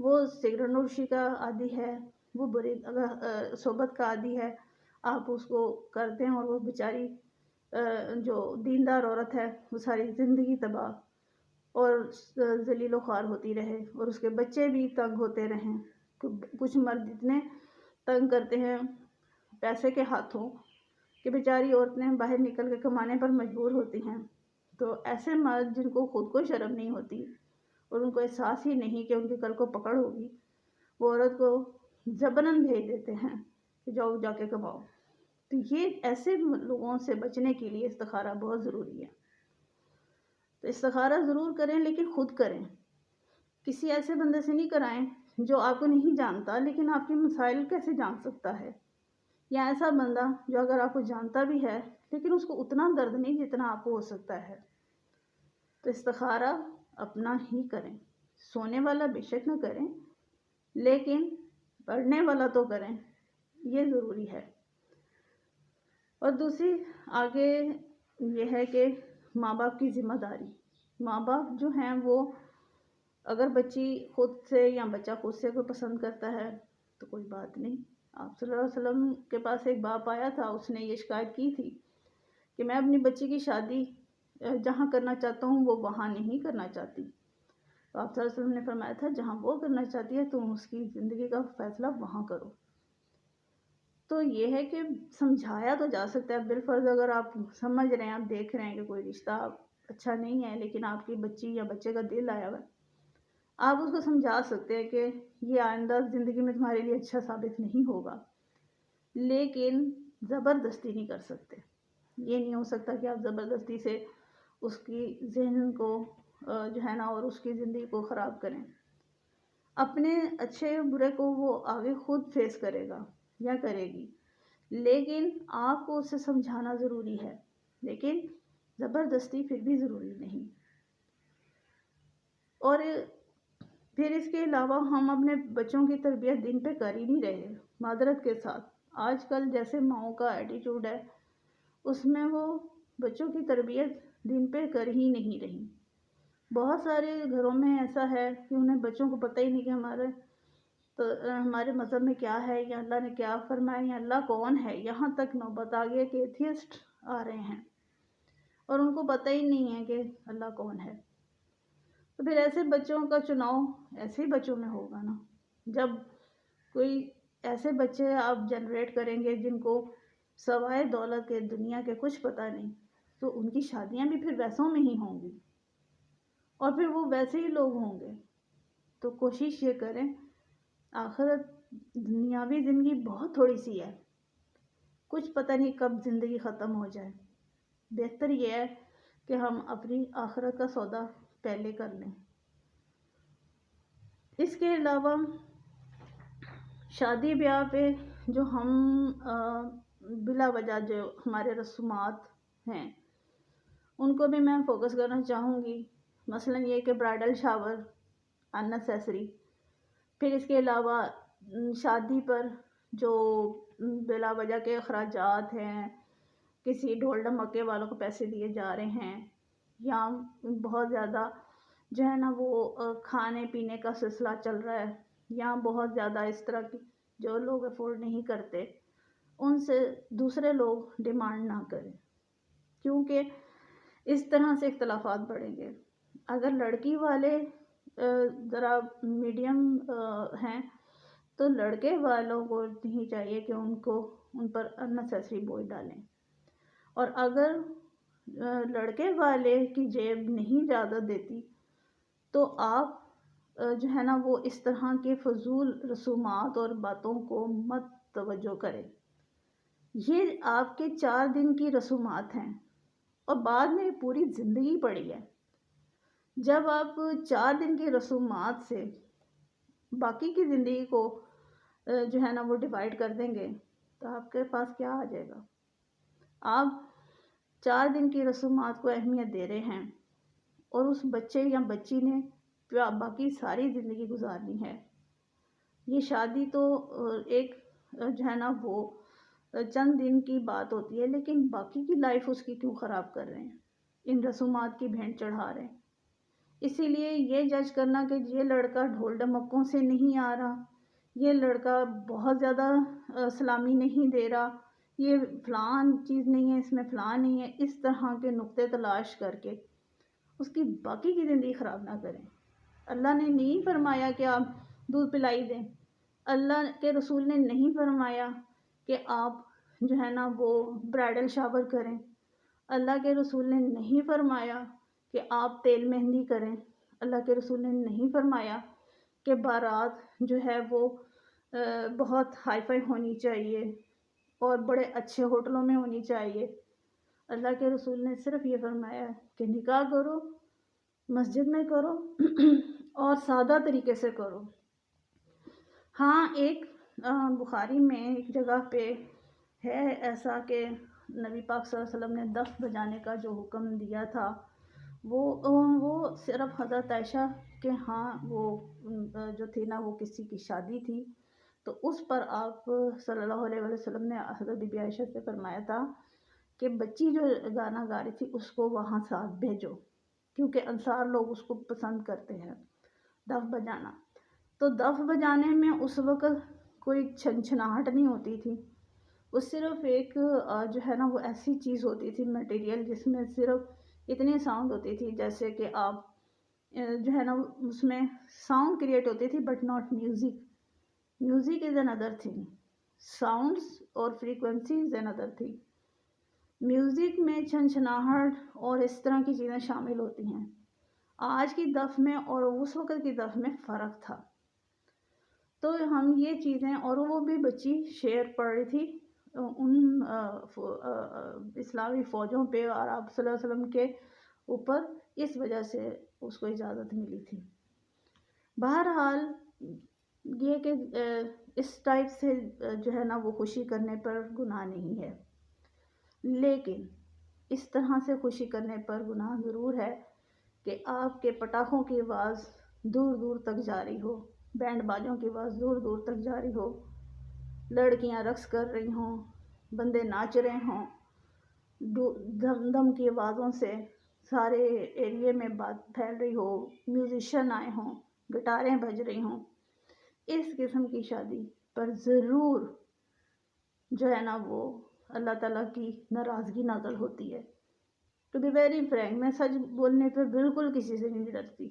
وہ سگریٹ نوشی کا عادی ہے، وہ بری صحبت کا عادی ہے، آپ اس کو کرتے ہیں اور وہ بیچاری جو دیندار عورت ہے وہ ساری زندگی تباہ اور ذلیل و خوار ہوتی رہے، اور اس کے بچے بھی تنگ ہوتے رہیں۔ کچھ مرد اتنے تنگ کرتے ہیں پیسے کے ہاتھوں کہ بیچاری عورتیں باہر نکل کے کمانے پر مجبور ہوتی ہیں۔ تو ایسے مرد جن کو خود کو شرم نہیں ہوتی اور ان کو احساس ہی نہیں کہ ان کی کل کو پکڑ ہوگی، وہ عورت کو زبراً بھیج دیتے ہیں کہ جاؤ جا کے کماؤ۔ تو یہ ایسے لوگوں سے بچنے کے لیے استخارہ بہت ضروری ہے۔ تو استخارہ ضرور کریں، لیکن خود کریں، کسی ایسے بندے سے نہیں کرائیں جو آپ کو نہیں جانتا لیکن آپ کے مسائل کیسے جان سکتا ہے، یا ایسا بندہ جو اگر آپ کو جانتا بھی ہے لیکن اس کو اتنا درد نہیں جتنا آپ کو ہو سکتا ہے۔ تو استخارہ اپنا ہی کریں، سونے والا بے شک نہ کریں لیکن پڑھنے والا تو کریں، یہ ضروری ہے۔ اور دوسری آگے یہ ہے کہ ماں باپ کی ذمہ داری۔ ماں باپ جو ہیں وہ اگر بچی خود سے یا بچہ خود سے کوئی پسند کرتا ہے تو کوئی بات نہیں۔ آپ صلی اللہ علیہ وسلم کے پاس ایک باپ آیا تھا، اس نے یہ شکایت کی تھی کہ میں اپنی بچی کی شادی جہاں کرنا چاہتا ہوں وہ وہاں نہیں کرنا چاہتی۔ تو آپ صلی اللہ علیہ وسلم نے فرمایا تھا جہاں وہ کرنا چاہتی ہے تم اس کی زندگی کا فیصلہ وہاں کرو۔ تو یہ ہے کہ سمجھایا تو جا سکتا ہے، بالفرض اگر آپ سمجھ رہے ہیں، آپ دیکھ رہے ہیں کہ کوئی رشتہ اچھا نہیں ہے لیکن آپ کی بچی یا بچے کا دل آیا ہوا ہے، آپ اس کو سمجھا سکتے ہیں کہ یہ آئندہ زندگی میں تمہارے لیے اچھا ثابت نہیں ہوگا، لیکن زبردستی نہیں کر سکتے۔ یہ نہیں ہو سکتا کہ آپ زبردستی سے اس کی ذہن کو جو ہے نا اور اس کی زندگی کو خراب کریں۔ اپنے اچھے برے کو وہ آگے خود فیس کرے گا یا کرے گی، لیکن آپ کو اسے سمجھانا ضروری ہے، لیکن زبردستی پھر بھی ضروری نہیں۔ اور پھر اس کے علاوہ ہم اپنے بچوں کی تربیت دین پہ کر ہی نہیں رہے، معذرت کے ساتھ۔ آج کل جیسے ماؤں کا ایٹیٹیوڈ ہے اس میں وہ بچوں کی تربیت دین پہ کر ہی نہیں رہی۔ بہت سارے گھروں میں ایسا ہے کہ انہیں بچوں کو پتہ ہی نہیں کہ ہمارے مذہب میں کیا ہے، یا اللہ نے کیا فرمایا، یا اللہ کون ہے۔ یہاں تک نوبت آ گئی کہ ایتھیسٹ آ رہے ہیں اور ان کو پتہ ہی نہیں ہے کہ اللہ کون ہے۔ تو پھر ایسے بچوں کا چناؤ ایسے ہی بچوں میں ہوگا نا۔ جب کوئی ایسے بچے آپ جنریٹ کریں گے جن کو سوائے دولت کے دنیا کے کچھ پتہ نہیں، تو ان کی شادیاں بھی پھر ویسوں میں ہی ہوں گی اور پھر وہ ویسے ہی لوگ ہوں گے۔ تو کوشش یہ کریں، آخرت دنیاوی زندگی بہت تھوڑی سی ہے، کچھ پتہ نہیں کب زندگی ختم ہو جائے۔ بہتر یہ ہے کہ ہم اپنی آخرت کا سودا پہلے کر لیں۔ اس کے علاوہ شادی بیاہ پہ جو ہم بلا وجہ جو ہمارے رسومات ہیں ان کو بھی میں فوکس کرنا چاہوں گی۔ مثلا یہ کہ برائڈل شاور اننیسیسری، پھر اس کے علاوہ شادی پر جو بلا وجہ کے اخراجات ہیں، کسی ڈھول ڈھمکے والوں کو پیسے دیے جا رہے ہیں، یا بہت زیادہ جو ہے نا وہ کھانے پینے کا سلسلہ چل رہا ہے، یا بہت زیادہ اس طرح کی جو لوگ افورڈ نہیں کرتے ان سے دوسرے لوگ ڈیمانڈ نہ کریں، کیونکہ اس طرح سے اختلافات بڑھیں گے۔ اگر لڑکی والے ذرا میڈیم ہیں تو لڑکے والوں کو نہیں چاہیے کہ ان پر اننیسیسری بوجھ ڈالیں، اور اگر لڑکے والے کی جیب نہیں اجازت دیتی تو آپ جو ہے نا وہ اس طرح کے فضول رسومات اور باتوں کو مت توجہ کریں۔ یہ آپ کے 4 دن کی رسومات ہیں اور بعد میں پوری زندگی پڑی ہے۔ جب آپ 4 دن کی رسومات سے باقی کی زندگی کو جو ہے نا وہ ڈیوائیڈ کر دیں گے تو آپ کے پاس کیا آ جائے گا؟ آپ 4 دن کی رسومات کو اہمیت دے رہے ہیں اور اس بچے یا بچی نے باقی ساری زندگی گزارنی ہے۔ یہ شادی تو ایک جو ہے نا وہ چند دن کی بات ہوتی ہے، لیکن باقی کی لائف اس کی کیوں خراب کر رہے ہیں، ان رسومات کی بھینٹ چڑھا رہے ہیں۔ اسی لیے یہ جج کرنا کہ یہ لڑکا ڈھول ڈمکوں سے نہیں آ رہا، یہ لڑکا بہت زیادہ سلامی نہیں دے رہا، یہ فلاں چیز نہیں ہے، اس میں فلاں نہیں ہے، اس طرح کے نقطے تلاش کر کے اس کی باقی کی زندگی خراب نہ کریں۔ اللہ نے نہیں فرمایا کہ آپ دودھ پلائی دیں، اللہ کے رسول نے نہیں فرمایا کہ آپ جو ہے نا وہ برائڈل شاور کریں، اللہ کے رسول نے نہیں فرمایا کہ آپ تیل مہندی کریں، اللہ کے رسول نے نہیں فرمایا کہ بارات جو ہے وہ بہت ہائی فائی ہونی چاہیے اور بڑے اچھے ہوٹلوں میں ہونی چاہیے۔ اللہ کے رسول نے صرف یہ فرمایا کہ نکاح کرو، مسجد میں کرو اور سادہ طریقے سے کرو۔ ہاں، ایک بخاری میں ایک جگہ پہ ہے ایسا کہ نبی پاک صلی اللہ علیہ وسلم نے دف بجانے کا جو حکم دیا تھا وہ صرف حضرت عائشہ کہ ہاں وہ جو تھی نا وہ کسی کی شادی تھی، تو اس پر آپ صلی اللہ علیہ وسلم نے حضرت بی بی عائشہ سے فرمایا تھا کہ بچی جو گانا گا رہی تھی اس کو وہاں ساتھ بھیجو، کیونکہ انصار لوگ اس کو پسند کرتے ہیں دف بجانا۔ تو دف بجانے میں اس وقت کوئی چھنچھناہٹ نہیں ہوتی تھی، وہ صرف ایک جو ہے نا وہ ایسی چیز ہوتی تھی مٹیریل جس میں صرف اتنی ساؤنڈ ہوتی تھی جیسے کہ آپ جو ہے نا اس میں ساؤنڈ کریٹ ہوتی تھی but not music. Music is another thing, sounds اور frequency is another thing. Music میں چھنچھناہٹ اور اس طرح کی چیزیں شامل ہوتی ہیں۔ آج کی دف میں اور اس وقت کی دف میں فرق تھا، تو ہم یہ چیزیں، اور وہ بھی بچی شعر پڑھ رہی تھی ان اسلامی فوجوں پہ اور آپ صلی اللہ علیہ وسلم کے اوپر، اس وجہ سے اس کو اجازت ملی تھی۔ بہرحال یہ کہ اس ٹائپ سے جو ہے نا وہ خوشی کرنے پر گناہ نہیں ہے، لیکن اس طرح سے خوشی کرنے پر گناہ ضرور ہے کہ آپ کے پٹاخوں کی آواز دور دور تک جاری ہو، بینڈ باجوں کی آواز دور دور تک جاری ہو، لڑکیاں رقص کر رہی ہوں، بندے ناچ رہے ہوں، دم دم کی آوازوں سے سارے ایریے میں بات پھیل رہی ہو، میوزیشین آئے ہوں، گٹاریں بج رہی ہوں، اس قسم کی شادی پر ضرور جو ہے نا وہ اللہ تعالیٰ کی ناراضگی نازل ہوتی ہے۔ ٹو بی ویری فرینک، میں سچ بولنے پہ بالکل کسی سے نہیں ڈرتی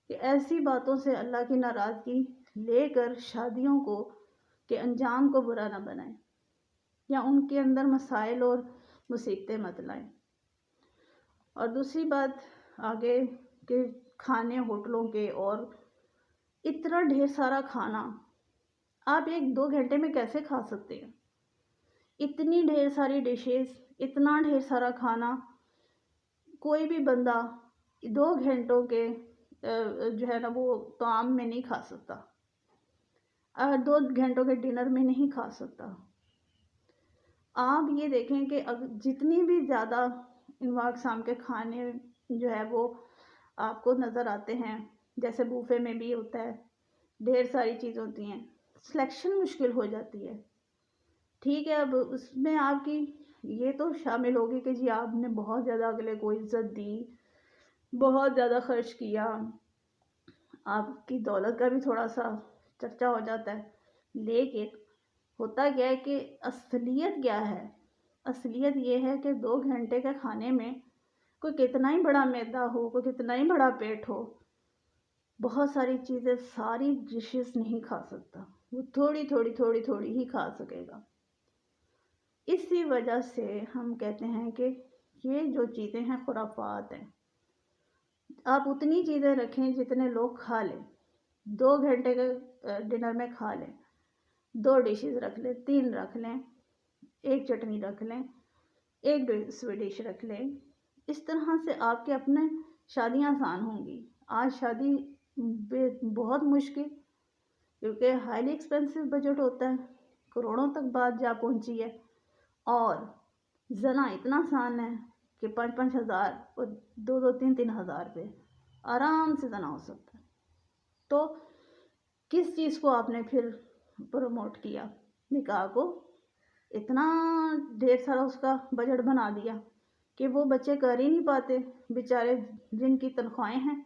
کہ ایسی باتوں سے اللہ کی ناراضگی لے کر شادیوں کو کہ انجام کو برا نہ بنائیں یا ان کے اندر مسائل اور مصیبتیں مت لائیں۔ اور دوسری بات آگے کہ کھانے ہوٹلوں کے، اور اتنا ڈھیر سارا کھانا آپ 1-2 گھنٹے میں کیسے کھا سکتے ہیں؟ اتنی ڈھیر ساری ڈشز، اتنا ڈھیر سارا کھانا کوئی بھی بندہ 2 گھنٹوں کے جو ہے نا وہ طعام میں نہیں کھا سکتا، 2 گھنٹوں کے ڈنر میں نہیں کھا سکتا۔ آپ یہ دیکھیں کہ جتنی بھی زیادہ انواع اقسام کے کھانے جو ہے وہ آپ کو نظر آتے ہیں، جیسے بوفے میں بھی ہوتا ہے، ڈھیر ساری چیز ہوتی ہیں، سلیکشن مشکل ہو جاتی ہے۔ ٹھیک ہے، اب اس میں آپ کی یہ تو شامل ہوگی کہ جی آپ نے بہت زیادہ اگلے کو عزت دی، بہت زیادہ خرچ کیا، آپ کی دولت کا بھی تھوڑا سا چرچا ہو جاتا ہے، لیکن ہوتا کیا ہے کہ اصلیت کیا ہے؟ اصلیت یہ ہے کہ 2 گھنٹے کے کھانے میں کوئی کتنا ہی بڑا معدہ ہو، کوئی کتنا ہی بڑا پیٹ ہو، بہت ساری چیزیں، ساری ڈشز نہیں کھا سکتا، وہ تھوڑی تھوڑی تھوڑی تھوڑی ہی کھا سکے گا۔ اسی وجہ سے ہم کہتے ہیں کہ یہ جو چیزیں ہیں خرافات ہیں۔ آپ اتنی چیزیں رکھیں جتنے لوگ کھا لیں، 2 گھنٹے کے ڈنر میں کھا لیں، 2 ڈشز رکھ لیں، 3 رکھ لیں، 1 چٹنی رکھ لیں، 1 سویٹ ڈش رکھ لیں، اس طرح سے آپ کے اپنے شادیاں آسان ہوں گی۔ آج شادی بہت مشکل، کیونکہ ہائیلی ایکسپینسو بجٹ ہوتا ہے، کروڑوں تک بات جا پہنچی ہے، اور زنا اتنا آسان ہے کہ 5-5 ہزار اور 2-3 ہزار پہ آرام سے زنا ہو سکتا ہے۔ تو کس چیز کو آپ نے پھر پروموٹ کیا؟ نکاح کو اتنا ڈھیر سارا اس کا بجٹ بنا دیا کہ وہ بچے کر ہی نہیں پاتے بیچارے، جن کی تنخواہیں ہیں۔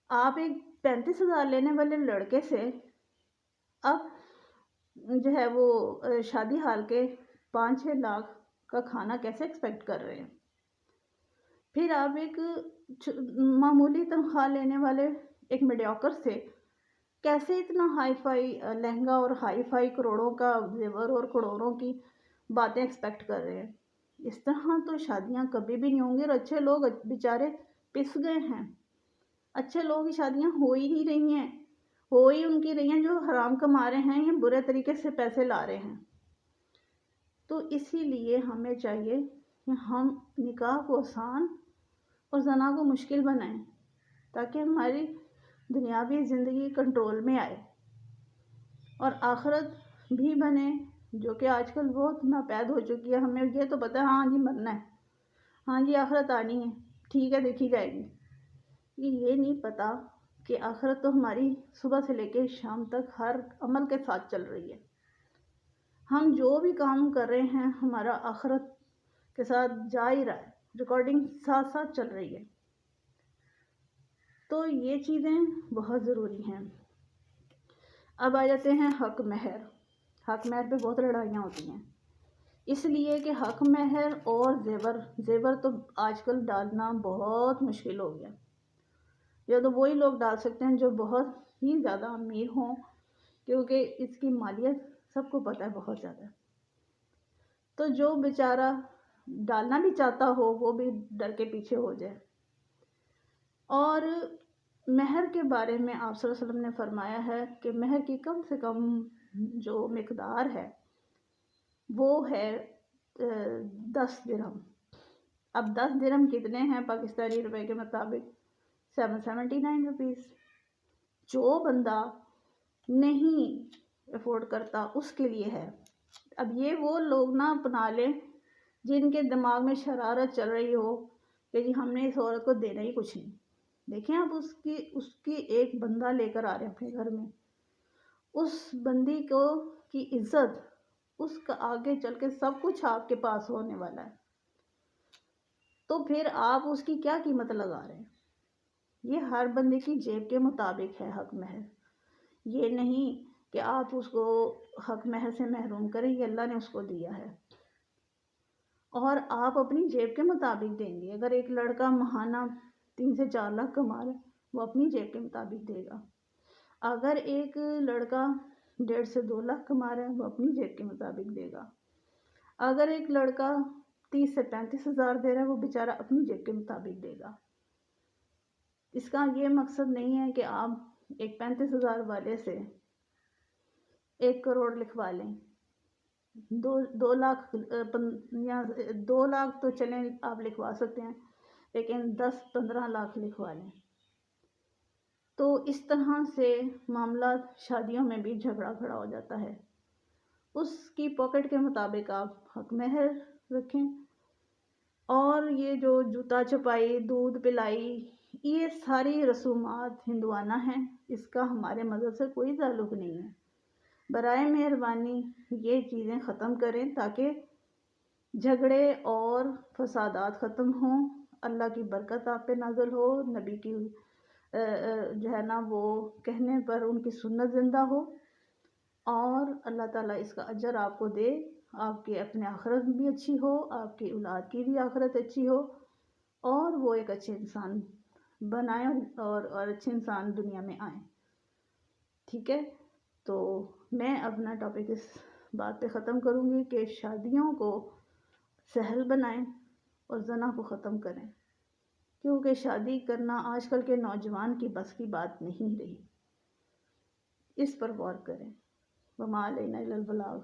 آپ ایک 35,000 لینے والے لڑکے سے اب جو ہے وہ شادی حال کے 5-6 لاکھ کا کھانا کیسے ایکسپیکٹ کر رہے ہیں؟ پھر آپ ایک معمولی تنخواہ لینے والے ایک میڈیوکر سے کیسے اتنا ہائی فائی لہنگا اور ہائی فائی کروڑوں کا زیور اور کروڑوں کی باتیں ایکسپیکٹ کر رہے ہیں؟ اس طرح تو شادیاں کبھی بھی نہیں ہوں گی، اور اچھے لوگ بیچارے پس گئے ہیں۔ اچھے لوگ کی شادیاں ہو ہی نہیں رہی ہیں، ہو ہی ان کی رہی ہیں جو حرام کما رہے ہیں یا برے طریقے سے پیسے لا رہے ہیں۔ تو اسی لیے ہمیں چاہیے کہ ہم نکاح کو آسان اور زنا کو مشکل بنائیں، تاکہ ہماری دنیاوی زندگی کنٹرول میں آئے اور آخرت بھی بنے، جو کہ آج کل بہت ناپید ہو چکی ہے۔ ہمیں یہ تو پتہ ہے ہاں جی مرنا ہے، ہاں جی آخرت آنی ہے، ٹھیک ہے دیکھی جائے گی۔ یہ نہیں پتہ کہ آخرت تو ہماری صبح سے لے کے شام تک ہر عمل کے ساتھ چل رہی ہے۔ ہم جو بھی کام کر رہے ہیں ہمارا آخرت کے ساتھ جا ہی رہا ہے، ریکارڈنگ ساتھ ساتھ چل رہی ہے۔ تو یہ چیزیں بہت ضروری ہیں۔ اب آ جاتے ہیں حق مہر۔ حق مہر پہ بہت لڑائیاں ہوتی ہیں، اس لیے کہ حق مہر اور زیور تو آج کل ڈالنا بہت مشکل ہو گیا۔ یا تو وہی لوگ ڈال سکتے ہیں جو بہت ہی زیادہ امیر ہوں، کیونکہ اس کی مالیت سب کو پتہ ہے بہت زیادہ ہے۔ تو جو بیچارہ ڈالنا بھی چاہتا ہو وہ بھی ڈر کے پیچھے ہو جائے۔ اور مہر کے بارے میں آپ صلی اللہ علیہ وسلم نے فرمایا ہے کہ مہر کی کم سے کم جو مقدار ہے وہ ہے 10 درہم۔ اب 10 درہم کتنے ہیں پاکستانی روپے کے مطابق؟ 779 روپیز۔ جو بندہ نہیں افورڈ کرتا اس کے لیے ہے۔ اب یہ وہ لوگ نہ اپنا لیں جن کے دماغ میں شرارت چل رہی ہو کہ جی ہم نے اس عورت کو دینا ہی کچھ نہیں۔ دیکھیں آپ اس کی ایک بندہ لے کر آ رہے ہیں اپنے گھر میں، اس بندی کو کی عزت، اس کا آگے چل کے سب کچھ آپ کے پاس ہونے والا ہے، تو پھر آپ اس کی کیا قیمت لگا رہے ہیں؟ یہ ہر بندے کی جیب کے مطابق ہے حق مہر۔ یہ نہیں کہ آپ اس کو حق مہر سے محروم کریں، یہ اللہ نے اس کو دیا ہے اور آپ اپنی جیب کے مطابق دیں گے۔ اگر ایک لڑکا ماہانہ 3 سے 4 لاکھ کما رہا ہے وہ اپنی جیب کے مطابق دے گا۔ اگر ایک لڑکا 1.5 سے 2 لاکھ کما رہا ہے وہ اپنی جیب کے مطابق دے گا۔ اگر ایک لڑکا 30 سے 35 ہزار دے رہا ہے وہ بیچارہ اپنی جیب کے مطابق دے گا۔ اس کا یہ مقصد نہیں ہے کہ آپ ایک 35 ہزار والے سے 1 کروڑ لکھوا لیں، 2 لاکھ یا 2 لاکھ تو چلیں آپ لکھوا سکتے ہیں، لیکن 10-15 لاکھ لکھوا لیں۔ تو اس طرح سے معاملات شادیوں میں بھی جھگڑا کھڑا ہو جاتا ہے۔ اس کی پاکٹ کے مطابق آپ حق مہر رکھیں۔ اور یہ جو جوتا چپائی، دودھ پلائی، یہ ساری رسومات ہندوانہ ہیں، اس کا ہمارے مذہب سے کوئی تعلق نہیں ہے۔ برائے مہربانی یہ چیزیں ختم کریں تاکہ جھگڑے اور فسادات ختم ہوں، اللہ کی برکت آپ پہ نازل ہو، نبی کی جو ہے نا وہ کہنے پر ان کی سنت زندہ ہو، اور اللہ تعالیٰ اس کا اجر آپ کو دے، آپ کے اپنے آخرت بھی اچھی ہو، آپ کی اولاد کی بھی آخرت اچھی ہو، اور وہ ایک اچھے انسان بنائیں اور اچھے انسان دنیا میں آئیں۔ ٹھیک ہے، تو میں اپنا ٹاپک اس بات پہ ختم کروں گی کہ شادیوں کو سہل بنائیں اور زنا کو ختم کریں، کیونکہ شادی کرنا آج کل کے نوجوان کی بس کی بات نہیں رہی۔ اس پر غور کریں۔ وما علینا الا البلاغ۔